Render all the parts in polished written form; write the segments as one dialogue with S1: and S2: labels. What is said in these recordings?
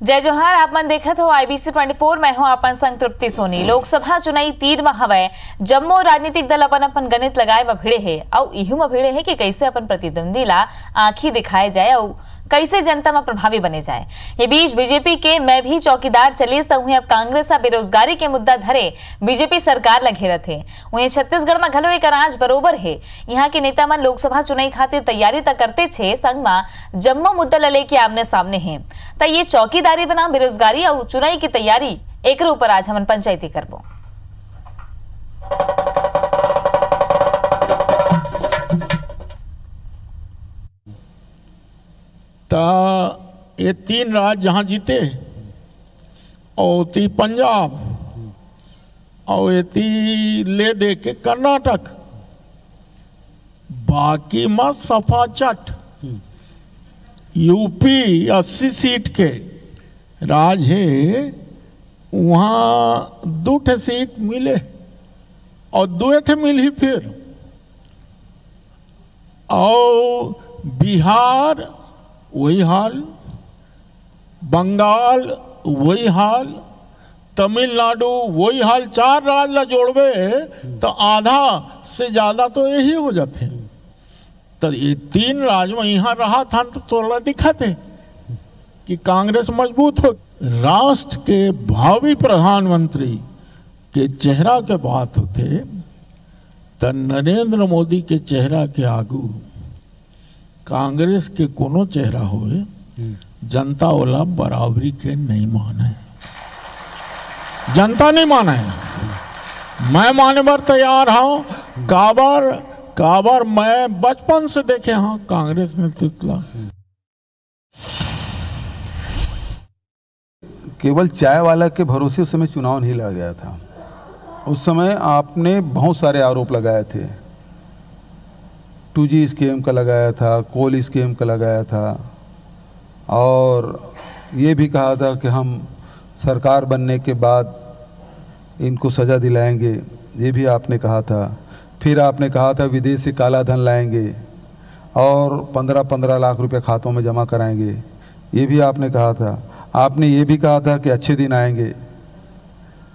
S1: जय जोहार। आप मन देखत हो IBC 24। मैं हूं आपन संग तृप्ति सोनी। लोकसभा चुनाई तीर में हवय। जम्मो राजनीतिक दल अपन अपन गणित लगाए में भिड़े है और इहू में भिड़े है कि कैसे अपन प्रतिद्वंदी ला आंखी दिखाए जाए और कैसे जनता में प्रभावी बने जाए। ये बीच बीजेपी के मैं भी चौकीदार चलीस तो अब कांग्रेस बेरोजगारी के मुद्दा धरे बीजेपी सरकार ला घेरत है। वहीं छत्तीसगढ़ में घलो एक अनाज बरोबर है। यहाँ के नेता मन लोकसभा चुनाई खातिर तैयारी तक करते छे, संग में जम्मो मुद्दा ला लेके आमने सामने है। तो ये चौकीदारी बनाम बेरोजगारी और चुनाई की तैयारी एक ऊपर आज हम पंचायती करबो।
S2: ये तीन राज्य जहाँ जीते और ती पंजाब और ये ले दे के कर्नाटक, बाकी में सफा चट यूपी 80 सीट के राज है, वहाँ 2 सीट मिले और 2 मिल ही फिर। और बिहार वही हाल, बंगाल वही हाल, तमिलनाडु वही हाल। 4 राज्य ला जोड़बे तो आधा से ज्यादा तो यही हो जाते। तो ये 3 राज्य में यहाँ रहा था तो थोड़ा दिखाते कि कांग्रेस मजबूत हो। राष्ट्र के भावी प्रधानमंत्री के चेहरा के बात होते तो नरेंद्र मोदी के चेहरा के आगू कांग्रेस के कोनो चेहरा होए, जनता वाला बराबरी के नहीं माने। जनता नहीं माने है। मैं माने बर तैयार हूं। काबर मैं बचपन से देखे हाँ कांग्रेस नेतृत्व।
S3: केवल चाय वाला के भरोसे उस समय चुनाव नहीं लड़ा गया था। उस समय आपने बहुत सारे आरोप लगाए थे। 2G स्कीम का लगाया था, कोल स्कीम का लगाया था और ये भी कहा था कि हम सरकार बनने के बाद इनको सज़ा दिलाएंगे, ये भी आपने कहा था। फिर आपने कहा था विदेश से काला धन लाएंगे और 15-15 लाख रुपए खातों में जमा कराएंगे, ये भी आपने कहा था। आपने ये भी कहा था कि अच्छे दिन आएंगे।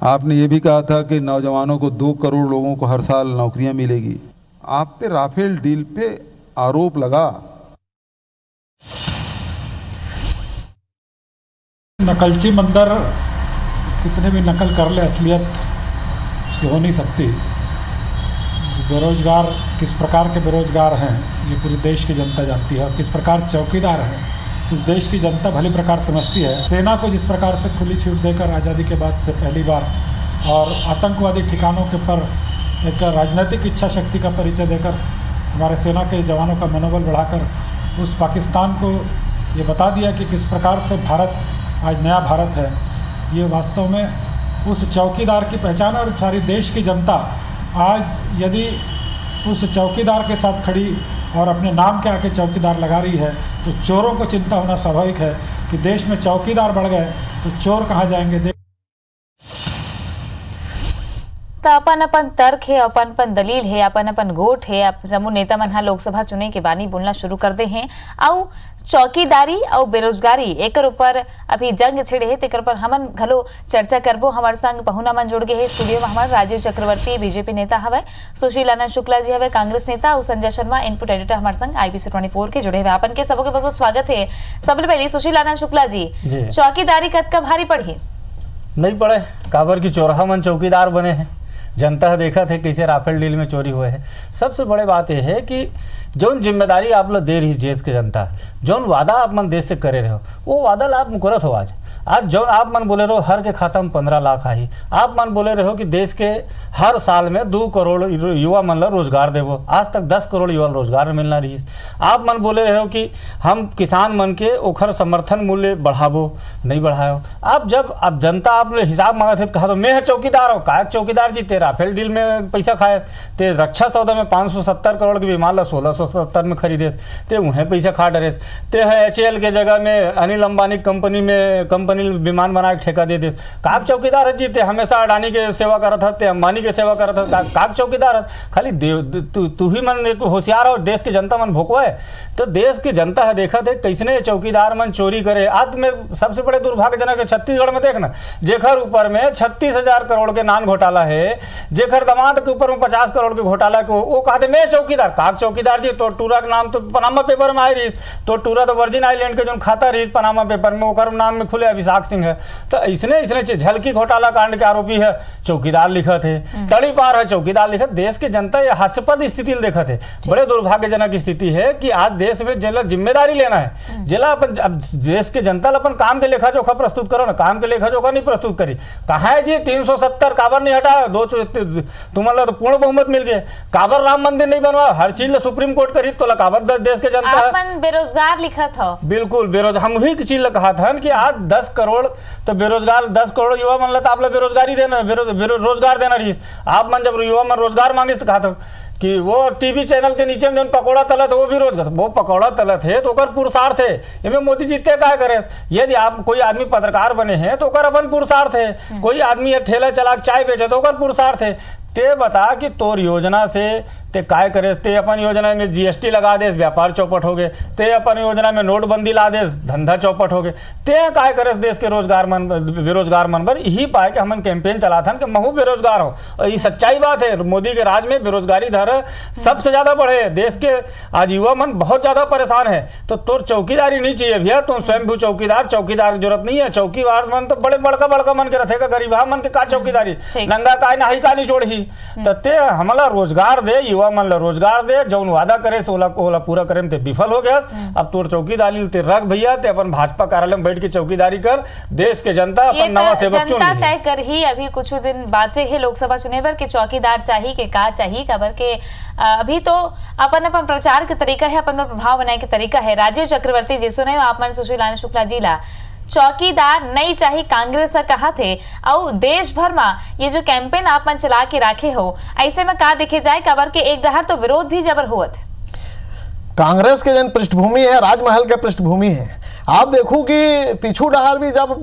S3: आपने ये भी कहा था कि नौजवानों को 2 करोड़ लोगों को हर साल नौकरियां मिलेगी। आप पे राफेल डील पे आरोप लगा।
S4: नकलची मंदिर कितने भी नकल कर ले, असलियत उसकी हो नहीं सकती। जो बेरोजगार किस प्रकार के बेरोजगार हैं ये पूरे देश की जनता जानती है और किस प्रकार चौकीदार है उस देश की जनता भली प्रकार समझती है। सेना को जिस प्रकार से खुली छूट देकर आज़ादी के बाद से पहली बार और आतंकवादी ठिकानों के पर एक राजनीतिक इच्छा शक्ति का परिचय देकर हमारे सेना के जवानों का मनोबल बढ़ाकर उस पाकिस्तान को ये बता दिया कि किस प्रकार से भारत आज नया भारत है। ये वास्तव में उस चौकीदार की पहचान और सारी देश की जनता आज यदि उस चौकीदार के साथ खड़ी और अपने नाम के आके चौकीदार लगा रही है तो चोरों को चिंता होना स्वाभाविक है कि देश में चौकीदार बढ़ गए तो चोर कहाँ जाएंगे।
S1: तो अपन अपन तर्क है, अपन अपन दलील है, अपन अपन गोट है। आप समूह नेता मन हा लोकसभा चुनाव के बानी बोलना शुरू कर दे हैं और चौकीदारी और बेरोजगारी एक ऊपर अभी जंग छिड़े है। तेकर पर हमन घलो चर्चा करबो। हमारे संग पहुना मन जुड़ गए है स्टूडियो में। हमारे राजीव चक्रवर्ती बीजेपी नेता हवे, सुशील आनंद शुक्ला जी हवे कांग्रेस नेता और संजय शर्मा इनपुट एडिटर हमारे संग IBC 24 के जुड़े हुए। अपन के सबको बहुत स्वागत है। सबसे पहले सुशील आनंद शुक्ला जी, चौकीदारी कद भारी पड़ी?
S5: नहीं पड़े, काबर की चौराहा मन चौकीदार बने हैं। जनता देखा थे कैसे राफेल डील में चोरी हुए है। सबसे बड़े बात यह है कि जौन जिम्मेदारी आप लोग दे रही देश के जनता, जौन वादा आप मन देश से करे रहे हो वो वादा ला आप मुकरत हो। आज जौन आप मन बोले रहो हर के खाता में 15 लाख आई, आप मन बोले रहो कि देश के हर साल में 2 करोड़ युवा मन ला रोजगार देवो। आज तक 10 करोड़ युवा रोजगार मिलना रही। आप मन बोले रहे हो कि हम किसान मन के ओखर समर्थन मूल्य बढ़ावो, नहीं बढ़ाओ। आप जब अब जनता आप हिसाब मांगा थे तो कहा तो मैं है चौकीदार हो। का चौकीदार जी? ते राफेल डील में पैसा खाए, ते रक्षा सौदा में 570 करोड़ के विमान ला 1670 में खरीदे, ते उन्हें पैसा खा डरे। ते है HAL के जगह में अनिल अंबानी कंपनी कंपनी विमान बना के ठेका दे दे। काक चौकीदार है जीते, हमेशा अडानी के सेवा करत हते, अंबानी के सेवा करत हते, काक चौकीदार है। खाली तू ही मन होशियार और देश की जनता मन भोकवा है। तो देश की जनता है देखा थे कैसने चौकीदार मन चोरी करे। आज में सबसे बड़े दुर्भाग्यजनक है छत्तीसगढ़ में देखना, जेखर ऊपर में 36,000 करोड़ के नान घोटाला है, जेखर दामाद के ऊपर में 50 करोड़ के घोटाला को वो कहते मैं चौकीदार। काक चौकीदार जी तो टूरा का नाम तो पनामा पेपर में आई रही, तो टूरा तो वर्जिन आइलैंड के जो खाता रही पनामा पेपर में, ओकर नाम में खुले अभिषेक सिंह है। तो इसने झलकी घोटाला कांड के आरोपी है चौकीदार लिखा थे, तड़ी पार है चौकीदार लिखा। देश के जनता ये हास्यास्पद स्थिति देखा थे, बड़े दुर्भाग्यजनक स्थिति है कि आज देश में जिला जिम्मेदारी लेना है, जिला अपन अब देश के जनता अपन काम के लेखा जोखा प्रस्तुत करो ना, काम के लेखा जोखा नहीं प्रस्तुत करी। कहा है जी 370 काबर नहीं हटा, तुम्हारा तो पूर्ण बहुमत मिल गए, काबर राम मंदिर नहीं बनवा, हर चीज सुप्रीम कोर्ट करी तो काबर देश के जनता
S1: अपन बेरोजगार लिखा था।
S5: बिल्कुल बेरोजगार, हम ही की चीज कहा था कि आज 10 करोड़ तो बेरोजगार, 10 करोड़ युवा मन लता आप लोग बेरोजगारी देना, रोजगार देना रही। आप मन जब युवा मन रोजगार मांगे तो कहा था कि वो टीवी चैनल के नीचे में जो पकौड़ा तलत वो भी रोजगार, वो पकौड़ा तलत है तो ओकर पुरुषार्थ है। इनमें मोदी जी तय क्या करे, यदि आप कोई आदमी पत्रकार बने हैं तो ओकर अपन पुरुषार्थ है, कोई आदमी ठेला चला चाय बेचे तो ओकर पुरुषार्थ है। ते बता कि तोर योजना से ते काय करे, ते अपन योजना में जीएसटी लगा दे व्यापार चौपट हो गए, ते अपन योजना में नोटबंदी ला दे धंधा चौपट हो गए, ते काय करे देश के रोजगार मन बेरोजगार मन पर यही पाए कि हमन कैंपेन चला था कि महू बेरोजगार हो। और ये सच्चाई बात है, मोदी के राज में बेरोजगारी दर सबसे ज्यादा बढ़े, देश के आज युवा मन बहुत ज्यादा परेशान है। तो तोर चौकीदारी नहीं चाहिए भैया, तुम स्वयं भी चौकीदार की जरूरत नहीं है। चौकीदार मन तो बड़े बड़का मन के रखेगा, गरीबा मन के का चौकीदारी, नंगा काय नाही का नहीं छोड़ी। ते हमला रोजगार दे, युवा मन ला रोजगार दे, जौन वादा करे से ओला पूरा करे में ते विफल हो गया। अब तोर चौकीदारी ते रख भैया, ते अपन भाजपा कार्यालय में बैठ के चौकीदारी कर, देश के जनता अपन नवा सेवक चुन ली।
S1: तय कर ही अभी कुछ दिन बाचे है लोकसभा चुनाव पर के चौकीदार चाहिए के का चाहिए खबर के अभी तो अपन प्रचार के तरीका है, अपन प्रभाव बनाए के तरीका है। राजीव चक्रवर्ती जी सुने आप मन सुशील आनंद शुक्ला जी ला चौकीदार नहीं चाहिए कांग्रेस का कहा थे और देश भर में ये जो कैंपेन आप मन चला के रखे हो, ऐसे में का देखे जाए खबर के एक दहाड़ तो विरोध भी जबर हुआ थे।
S6: कांग्रेस के जन पृष्ठभूमि है, राजमहल के पृष्ठभूमि है। आप देखो कि पिछू डहार भी जब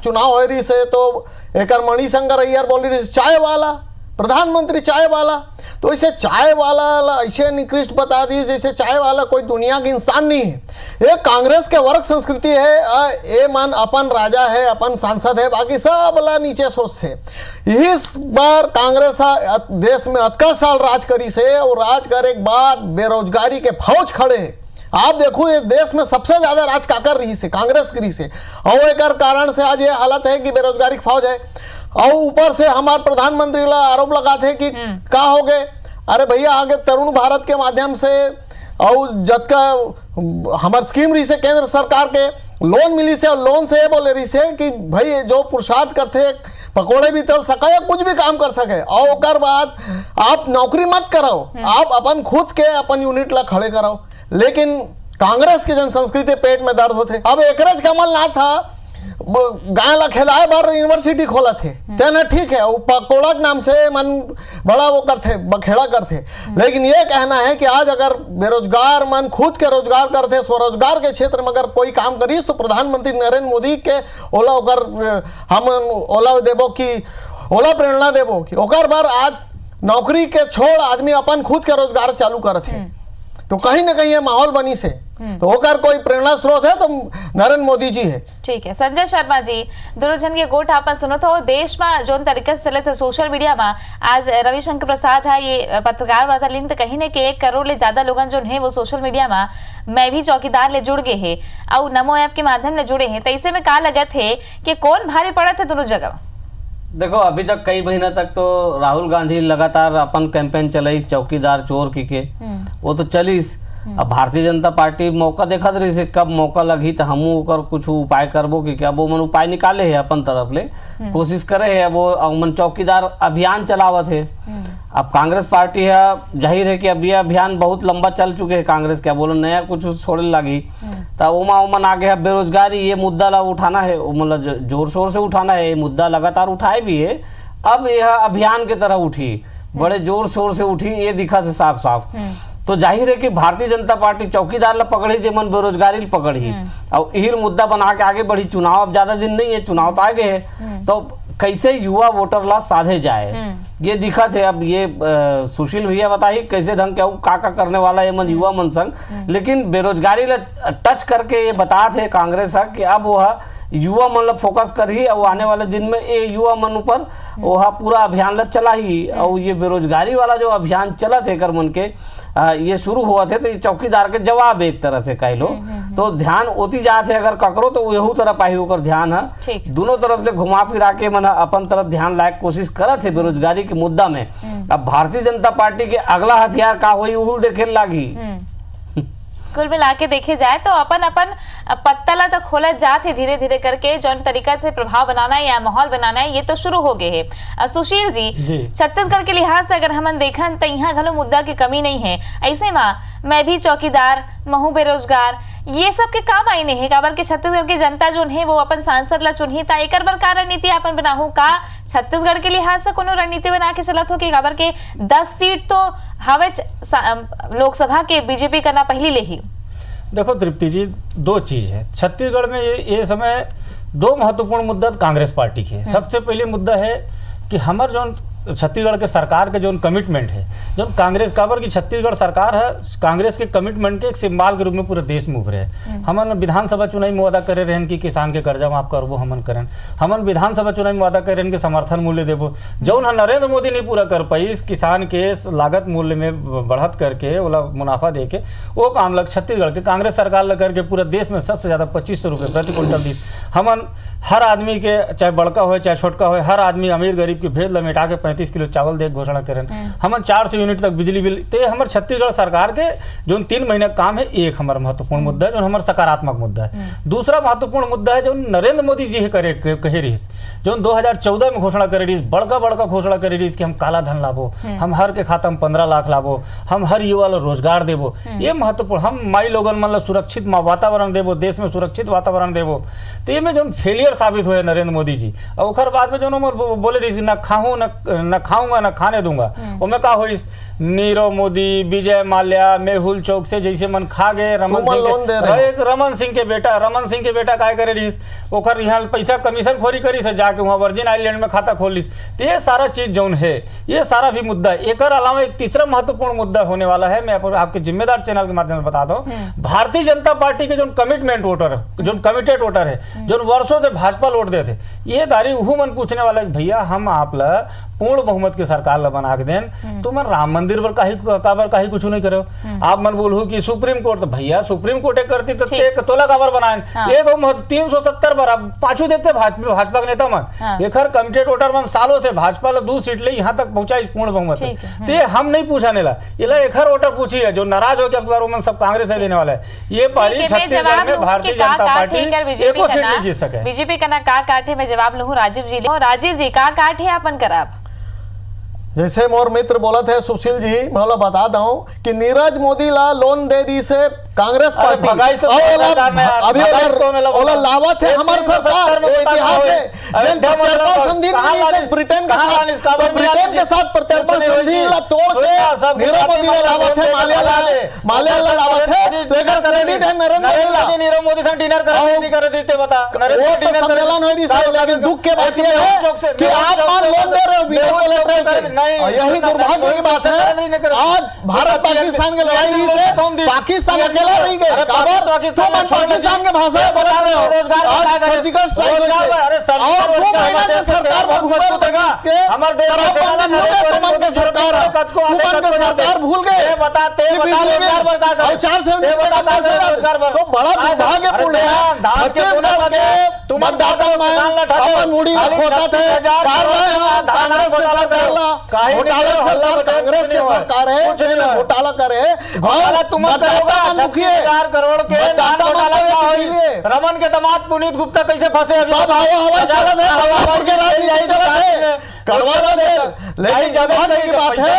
S6: चुनाव हो रही से तो एक मणिशंकर अय्यर बोल रही चाय वाला प्रधानमंत्री चाय वाला, तो इसे चाय वाला ऐसे निकृष्ट बता दी जैसे चाय वाला कोई दुनिया के इंसान नहीं है। ये कांग्रेस के वर्ग संस्कृति है, ये मन अपन राजा है, अपन सांसद है, बाकी सब ला नीचे सोचते। इस बार कांग्रेस देश में अतका साल राज करी से और राज करे के बाद बेरोजगारी के फौज खड़े है। आप देखो ये देश में सबसे ज्यादा राज काकर रही से कांग्रेस करी से, और एक कारण से आज ये हालत है कि बेरोजगारी की फौज है। और ऊपर से हमारे प्रधानमंत्री ला आरोप लगाते हैं कि क्या हो गए, अरे भैया आगे तरुण भारत के माध्यम से और जब का हमारे स्कीम रही से केंद्र सरकार के लोन मिली से, और लोन से ये बोले रही से कि भाई जो पुरुषार्थ करते पकोड़े भी तल सके या कुछ भी काम कर सके, और ओकर बाद आप नौकरी मत कराओ, आप अपन खुद के अपन यूनिट ला खड़े कराओ। लेकिन कांग्रेस के जन संस्कृति पेट में दर्द होते। अब एकरज कमलनाथ था गाय ला खिलाए बार यूनिवर्सिटी खोला थे तेना ठीक है, पकोड़ा के नाम से मन बड़ा वो करते बखेड़ा करते। लेकिन ये कहना है कि आज अगर बेरोजगार मन खुद के रोजगार करते, स्वरोजगार के क्षेत्र में अगर कोई काम करीस तो प्रधानमंत्री नरेंद्र मोदी के ओला ओकर हम ओला देबो कि ओला प्रेरणा देबो कि ओकर बार आज नौकरी के छोड़ आदमी अपन खुद के रोजगार चालू करते हैं। तो कहीं ना कहीं ये माहौल बनी से तो होकर कोई प्रेरणा स्रोत है तो नरेंद्र मोदी जी है।
S1: ठीक है संजय शर्मा जी, दुर्जन के गोट आप सुनो तो देश में जो तरीके से चले थे सोशल मीडिया में, आज रविशंकर प्रसाद है ये पत्रकार वार्ता लिंक तो कहीं ने कि 1 करोड़ ले ज्यादा लोगन जो है वो सोशल मीडिया में मैं भी चौकीदार ले जुड़ गए है और नमो ऐप के माध्यम ले जुड़े हैं। तो इसे में का लगा थे कि कौन भारी पड़ा थे दोनों जगह?
S7: देखो अभी तक कई महीना तक तो राहुल गांधी लगातार अपन कैंपेन चलाई चौकीदार चोर की वो तो चलीस। अब भारतीय जनता पार्टी मौका देखा रही से कब मौका लगी तो हमू ओकर कुछ उपाय करबो कि क्या वो मन उपाय निकाले है अपन तरफ ले कोशिश करे है वो मन चौकीदार अभियान चलावत है। अब कांग्रेस पार्टी है जाहिर है कि अब ये अभियान बहुत लंबा चल चुके हैं कांग्रेस क्या बोलो नया कुछ छोड़ने लगी तो उमन आगे है बेरोजगारी ये मुद्दा ला उठाना है मतलब जोर शोर से उठाना है। ये मुद्दा लगातार उठाए भी है, अब यह अभियान की तरह उठी बड़े जोर शोर से उठी ये दिखा से साफ साफ। तो जाहिर है कि भारतीय जनता पार्टी चौकीदार ला पकड़ी थी, मन बेरोजगारी ला पकड़ी और यही मुद्दा बना के आगे बढ़ी। चुनाव अब ज्यादा दिन नहीं है, चुनाव तो आगे है, तो कैसे युवा वोटर ला साधे जाए ये दिखा थे। अब ये सुशील भैया बताइए कैसे ढंग के का करने वाला है मन युवा मन संग, लेकिन बेरोजगारी ला टच करके ये बता थे कांग्रेस कि अब वह युवा मन ला फोकस कर ही और आने वाले दिन में ये युवा मन ऊपर वह पूरा अभियान ला चला ही। और ये बेरोजगारी वाला जो अभियान चला थे कर मन के ये शुरू हुआ थे, तो ये चौकीदार के जवाब एक तरह से कह लो तो ध्यान ओती जात है अगर ककरो तो यहू तरफ आई होकर ध्यान है दोनों तरफ से घुमा फिरा के मन अपन तरफ ध्यान लायक कोशिश करत है बेरोजगारी के मुद्दा में। अब भारतीय जनता पार्टी के अगला हथियार का हुई उहुल देखे लागी।
S1: कुल मिला के देखे जाए तो अपन अपन पत्तला तक खोला जाते धीरे धीरे करके जौन तरीका से प्रभाव बनाना है या माहौल बनाना है ये तो शुरू हो गए है। सुशील जी छत्तीसगढ़ के लिहाज से अगर हम देखन तो यहाँ घलो मुद्दा की कमी नहीं है। ऐसे में मैं भी चौकीदार महू बेरोजगार ये सब के काम आईने है काबर के छत्तीसगढ़ की जनता जो है वो अपन सांसद ला चुनही ता एकर बर का रणनीति अपन बनाहू का छत्तीसगढ़ के लिहाज से कोनो रणनीति बना के चलत हो कि काबर के 10 सीट तो हवे लोकसभा के बीजेपी करना पहली ले ही।
S5: देखो तृप्ति जी दो चीज है छत्तीसगढ़ में ये समय दो महत्वपूर्ण मुद्दा कांग्रेस पार्टी के। सबसे पहले मुद्दा है कि हमार जो छत्तीसगढ़ के सरकार के जो कमिटमेंट है जो कांग्रेस काबर की छत्तीसगढ़ सरकार है कांग्रेस के कमिटमेंट के एक सिंबल के रूप में पूरे देश में उभरे है। हमन विधानसभा चुनाव में वादा करे रहन कि किसान के कर्जा माफ करबो हमन करन हमन विधानसभा चुनाव में वादा करे रहन कि समर्थन मूल्य देबो जौन नरेंद्र मोदी नहीं पूरा कर पाई किसान के लागत मूल्य में बढ़त करके ओला मुनाफा दे के वो काम लग छत्तीसगढ़ के कांग्रेस सरकार लग करके पूरे देश में सबसे ज्यादा 2500 रुपये प्रति क्विंटल दी। हमन हर आदमी के चाहे बड़का हो चाहे छोटका हो हर आदमी अमीर गरीब के भेद ला मिटा के 35 किलो चावल दे घोषणा करें। हमन 400 यूनिट तक बिजली बिल ते हमारे छत्तीसगढ़ सरकार के जो 3 महीने काम है एक हमारा महत्वपूर्ण मुद्दा है जो हमारा सकारात्मक मुद्दा है। दूसरा महत्वपूर्ण मुद्दा है जो नरेंद्र मोदी जी करे कहे रही जो 2014 में घोषणा करे रही बड़का घोषणा करे रही कि हम काला धन लाबो हम हर के खाता में 15 लाख लाबो हम हर युवा ला रोजगार देबो ये महत्वपूर्ण हम माई लोगन मन ला सुरक्षित वातावरण देबो देश में सुरक्षित वातावरण देबो तो ये में जो फेलियर साबित हुए नरेंद्र मोदी जी और ओकर बाद में जो बोले रही न खाऊं न खाऊंगा न खाने दूंगा मैं का हुई नीरव मोदी विजय माल्या मेहुल चौक से जैसे मन खा गए रमन सिंह के बेटा काय करे रही ओकर यहाँ पैसा कमीशन खोरी करी से जाके वहाँ वर्जिन आइलैंड में खाता खोल ली तो ये सारा चीज जौन है ये सारा भी मुद्दा है। एक अलावा एक तीसरा महत्वपूर्ण मुद्दा होने वाला है मैं आपके जिम्मेदार चैनल के माध्यम से बता दूं भारतीय जनता पार्टी के जो कमिटमेंट वोटर जो कमिटेड वोटर है जो वर्षों से भाजपा लौट दे थे ये दारी वो मन पूछने वाला है भैया हम आप ला पूर्ण बहुमत की सरकार ला बना के दें तो मन राम मंदिर पर काबर कुछ नहीं करे आप मन बोलू कि सुप्रीम कोर्ट तो भैया सुप्रीम कोर्ट करती तो तोला काबर बनाए एक 370 बार पाछू देते भाजपा के नेता मन एक कमिटेड वोटर मन सालों से भाजपा ला 2 सीट ले यहाँ तक पहुंचाई पूर्ण बहुमत तो हम नहीं पूछाने ला ये एक वोटर पूछी है जो नाराज हो गया बार सब कांग्रेस नहीं देने वाला है ये पारी छत्तीसगढ़ में भारतीय जनता पार्टी एको सीट नहीं जीत सके
S1: बीजेपी का ना का काठे में जवाब लूं राजीव जी का काठे अपन कराब
S6: जैसे मोर मित्र बोला थे सुशील जी मैं बता दूं कि नीरज मोदी ला लोन दे दी से कांग्रेस पार्टी अभी लावत है हमारे सरकार इतिहास है संधि ब्रिटेन के साथ प्रत्यर्पण संधि ला तोड़ के नीरव मोदी ने लावत है माल्या ला लावत है लेकर क्रेडिट है नरेंद्र मोदी ला
S5: नीरव मोदी से डिनर कर देते बता
S6: नरेंद्र सम्मेलन हो रही है लेकिन दुख के बात यह है कि आप लोन दे रहे हो बिना कलेक्टर यही दुर्भाग्य की बात है। आज भारत पाकिस्तान की लड़ाई रही से पाकिस्तान अकेला रह गए तुम पाकिस्तान के भाषा में बोल रहे हो आज सर्जिकल स्ट्राइक और 2 महीना से सरकार भूल देगा हमारे सरकार भूल गए बताते 4 से तो बड़ा दुर्भाग्यपूर्ण है छत्तीसगढ़ के मतदाता में मुड़ी खोता थे कांग्रेस के सरकार घोटाला सरकार कांग्रेस के सरकार है घोटाला करे
S5: करोड़ के रमन के दामाद पुनीत गुप्ता कैसे फंसे
S6: सब हवा लेकिन दुर्भाग्य की बात है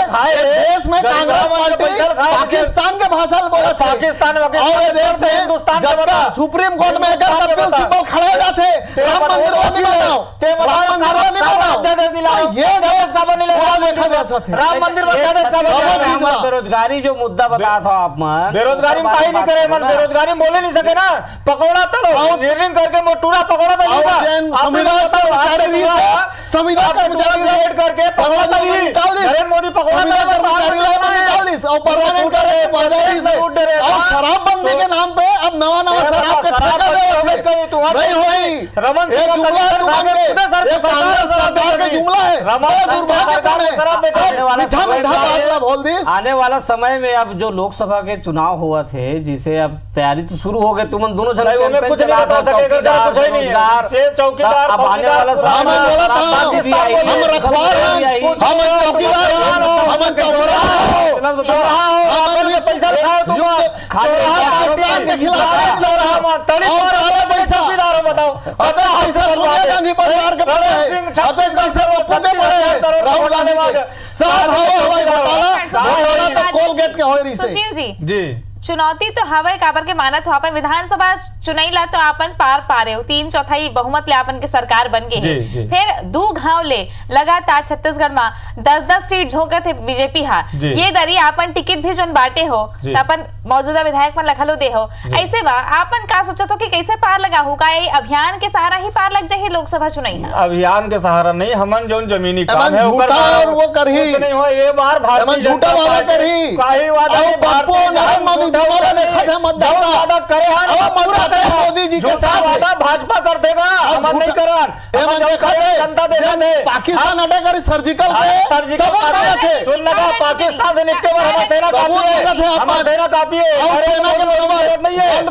S6: देश में कांग्रेस पार्टी पाकिस्तान के भाषा बोला
S5: पाकिस्तान
S6: और देश में जब सुप्रीम कोर्ट में खड़े जाते राम मंदिर वाली बनाओ ये
S5: का बनी
S6: पूरा देखा जा सकता है।
S5: राम मंदिर बता दे का
S7: हमर बेरोजगारी जो मुद्दा बता था आप मन
S5: बेरोजगारी में काहे नहीं करे मन बेरोजगारी बोले नहीं सके ना पकौड़ा तलो इंजीनियरिंग करके मोटूरा पकौड़ा तलो
S6: संविधान कर्मचारी
S5: वेट करके पकौड़ा तली नरेंद्र मोदी पकौड़ा
S6: निकाल दी और परमानेंट कर रहे बाजारी से और शराब बंदी के नाम पे अब नवा शराब के नहीं होई रमन ये जुमला है तुम्हारे ये कांग्रेस सरकार का जुमला है
S7: आने वाला समय में अब जो लोकसभा के चुनाव हुआ थे जिसे अब तैयारी तो शुरू हो गई तुम दोनों जन
S5: कुछ नहीं बता सके चौकीदार
S7: अब आने वाला समय
S6: हम रखवार हम चौकीदार हम गांधी परिवार के पड़े हैं राहुल गांधी कोलगेट के हो रही से
S1: जी चुनौती तो हवा काबर के मानत हो अपन विधानसभा चुनाई ला तो अपन पार पा रहे हो 3/4 बहुमत ले अपन के सरकार बन गए है फिर 2 घाव ले लगातार छत्तीसगढ़ में 10-10 सीट झोंके थे बीजेपी हा ये दरी अपन टिकट भी जोन बांटे हो अपन मौजूदा विधायक में लखलो दे हो ऐसे बा अपन का सोचत हो कि कैसे पार लगा हो का अभियान के सहारा ही पार लग जाए लोकसभा चुनाई
S5: अभियान के सहारा नहीं हमन जोन जमीनी काम है
S6: और वो करही
S5: नहीं हो ये बार भारतीय
S6: झूठा वादा करही
S5: काहे वादा
S6: बापू नरेंद्र मोदी मोदी जी के साथ वादा
S5: भाजपा कर देगा हम नहीं करान जनता देगा
S6: पाकिस्तान अटैकर सर्जिकल
S5: सुन लगा पाकिस्तान से निपटे पर हमारा सेना काफी है हमारा सेना काफी है
S6: और सेना के बराबर नहीं है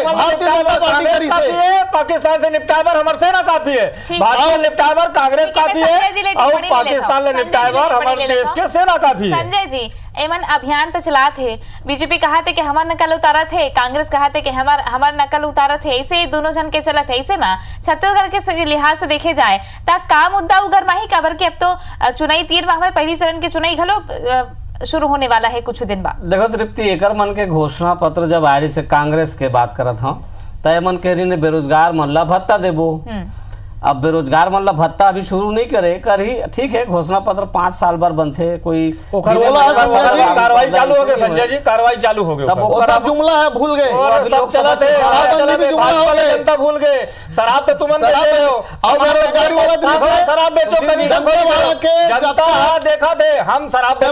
S6: भारतीय जनता पार्टी करी से
S5: पाकिस्तान से निपटाए पर हमारा सेना काफी है भारत निपटाए पर कांग्रेस काफी है और पाकिस्तान से निपटाए पर हमारे देश के सेना काफी है।
S1: संजय जी एमन अभियान तो चला थे बीजेपी कहा थे कि हमार नकल उतारा थे कांग्रेस कहा थे कि हमार नकल उतारा थे ऐसे दोनों जन के चला थे ऐसे में छत्तीसगढ़ के लिहाज से देखे जाए तक का मुद्दा उगर माही काबर के अब तो चुनाई तीर माह में पहली चरण की चुनाई घलो शुरू होने वाला है कुछ दिन बाद।
S7: देखो तृप्ति एकर मन के घोषणा पत्र जब आये से कांग्रेस के बात करत हूँ तय मन कह रही ने बेरोजगार मन ला भत्ता देबो अब बेरोजगार मन ला भत्ता अभी शुरू नहीं करे कर ही ठीक है घोषणा पत्र 5 साल बार बनते कोई
S5: कार्रवाई चालू हो गई संजय जी कार्रवाई चालू हो गई
S6: वो सब जुमला है भूल गए
S5: जनता भूल गए शराब तो तुम
S6: बेरोजगारी वाला
S5: शराब बेचो कभी जनता देखा थे हम शराब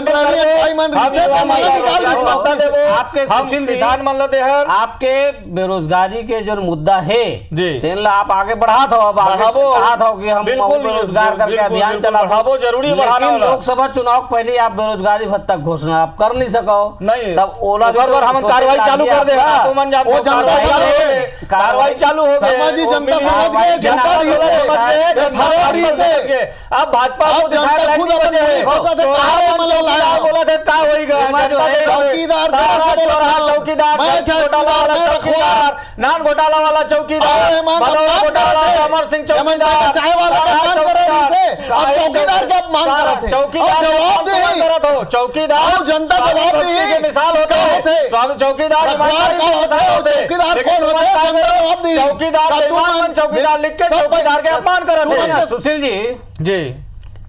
S7: आपके बेरोजगारी के जो मुद्दा है आप आगे बढ़ा था अब कहा था कि हम बेरोजगार करके अभियान चला
S5: जरूरी
S7: लोकसभा चुनाव पहले आप बेरोजगारी भत्ता घोषणा आप कर नहीं सको
S5: नहीं
S7: तब ओला
S5: हम कार्रवाई चालू कर दे कार्रवाई चालू हो
S6: गई जनता समझ गए
S5: अब भाजपा नान घोटाला वाला चौकीदार अमर सिंह
S6: चाय वाला चौकीदार का मांग करते
S5: चौकीदार
S6: जनता जवाब दी
S5: मिसाल होते चौकीदार चौकीदार लिख के चौकीदार के अपमान करते।
S7: सुशील
S5: जी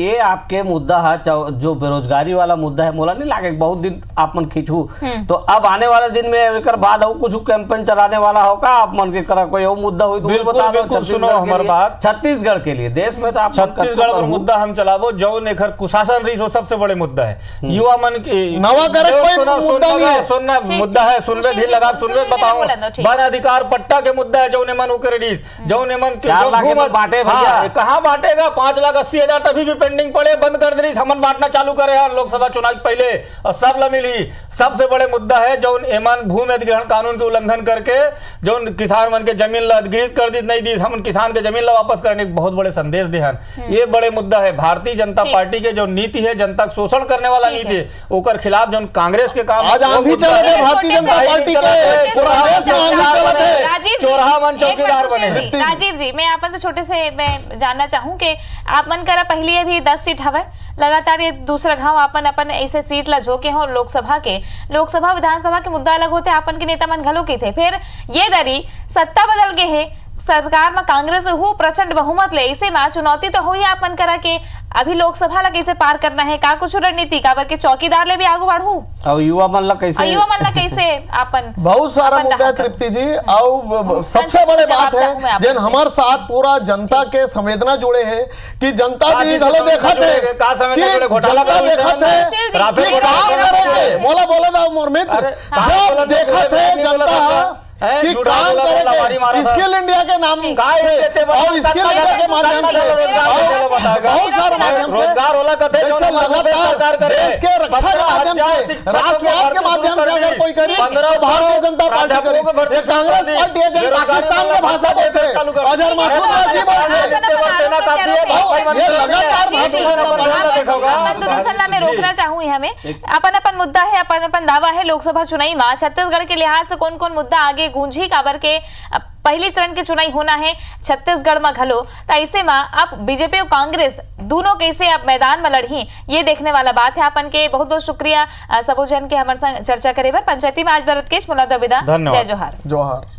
S7: ये आपके मुद्दा है जो बेरोजगारी वाला मुद्दा है मोला नहीं लागे बहुत दिन आप मन खींचू तो अब आने वाले दिन में एक बाद कुछ कैंपेन चलाने वाला होगा आप मन के करा कोई मुद्दा हुई तो बता दो छत्तीसगढ़ के लिए देश में तो आप
S5: छत्तीसगढ़ पर मुद्दा हम चलाबो जो नेखर कुशासन रही सबसे बड़े मुद्दा है युवा मन की
S6: नवा
S5: सुनना मुद्दा है सुनवे ढील लगा सुनवे बताओ वन अधिकार पट्टा के मुद्दा है जो मन जो मन
S7: बांटे
S5: कहाँ बांटेगा 5,80,000 तभी भी पेंडिंग पड़े बंद कर दी हमन बांटना चालू करे यार लोकसभा चुनाव पहले और सब ला मिली। सबसे बड़े मुद्दा है जो एमन भूमि अधिग्रहण कानून के उल्लंघन करके जो किसान मन के जमीन ला अधिग्रहित कर दी नहीं दी हम किसान के जमीन ला वापस करने के बहुत बड़े संदेश दिहन ये बड़े मुद्दा है। भारतीय जनता पार्टी के जो नीति है जनता का शोषण करने वाला नीति है ओकर खिलाफ जो कांग्रेस के काम
S6: भारतीय जनता पार्टी
S5: चोरहा मन चौकीदार बने।
S1: राजीव जी मैं आपन से छोटे से मैं जानना चाहूँ कि आप मन करा पहले अभी 10 सीट हवे लगातार ये दूसरा घाव अपन अपन ऐसे सीट ला झोंके हो लोकसभा विधानसभा के मुद्दा अलग होते अपन के नेता मन घलो की थे फिर ये दरी सत्ता बदल गए है सरकार में कांग्रेस हो प्रचंड बहुमत ले इसे में चुनौती तो हो ही अपन करा के अभी लोकसभा ला कैसे पार करना है, का कुछ रणनीति काबर के चौकीदार ले भी आगू बढ़ू
S7: और युवा मन ला कैसे
S1: अपन
S6: बहुत सारा मुद्दा है तृप्ति जी। और सबसे बड़े बात है जिन हमारे साथ पूरा जनता के संवेदना जुड़े हैं कि जनता भी गले देखा थे मोला बोला था मोर मित्र, जब देखा थे जनता कि काम करेंगे स्किल इंडिया के नाम और स्किल इंडिया के माध्यम से बहुत सारे माध्यम से जैसे लगातार देश के रक्षा के माध्यम से, राष्ट्रवाद के माध्यम से अगर कोई करे तो भारतीय जनता पार्टी करे। ये कांग्रेस पार्टी है जो पाकिस्तान में भाषा बोलते हैं, अजहर मासूद अजीब बोलते हैं, ये लगातार
S1: में रोकना चाहूँ हमें अपन अपन मुद्दा है, अपन अपन दावा है लोकसभा चुनाई में छत्तीसगढ़ के लिहाज से कौन कौन मुद्दा आगे गूंजी काबर के पहली चरण के चुनाई होना है छत्तीसगढ़ में घलो, तो ऐसे में अब बीजेपी और कांग्रेस दोनों कैसे अब मैदान में लड़ी ये देखने वाला बात है। अपन के बहुत बहुत शुक्रिया सबो जन के हमारे संग चर्चा करे बर। पंचायती में आज भरत केश मुलादा विदा, जय जोहार।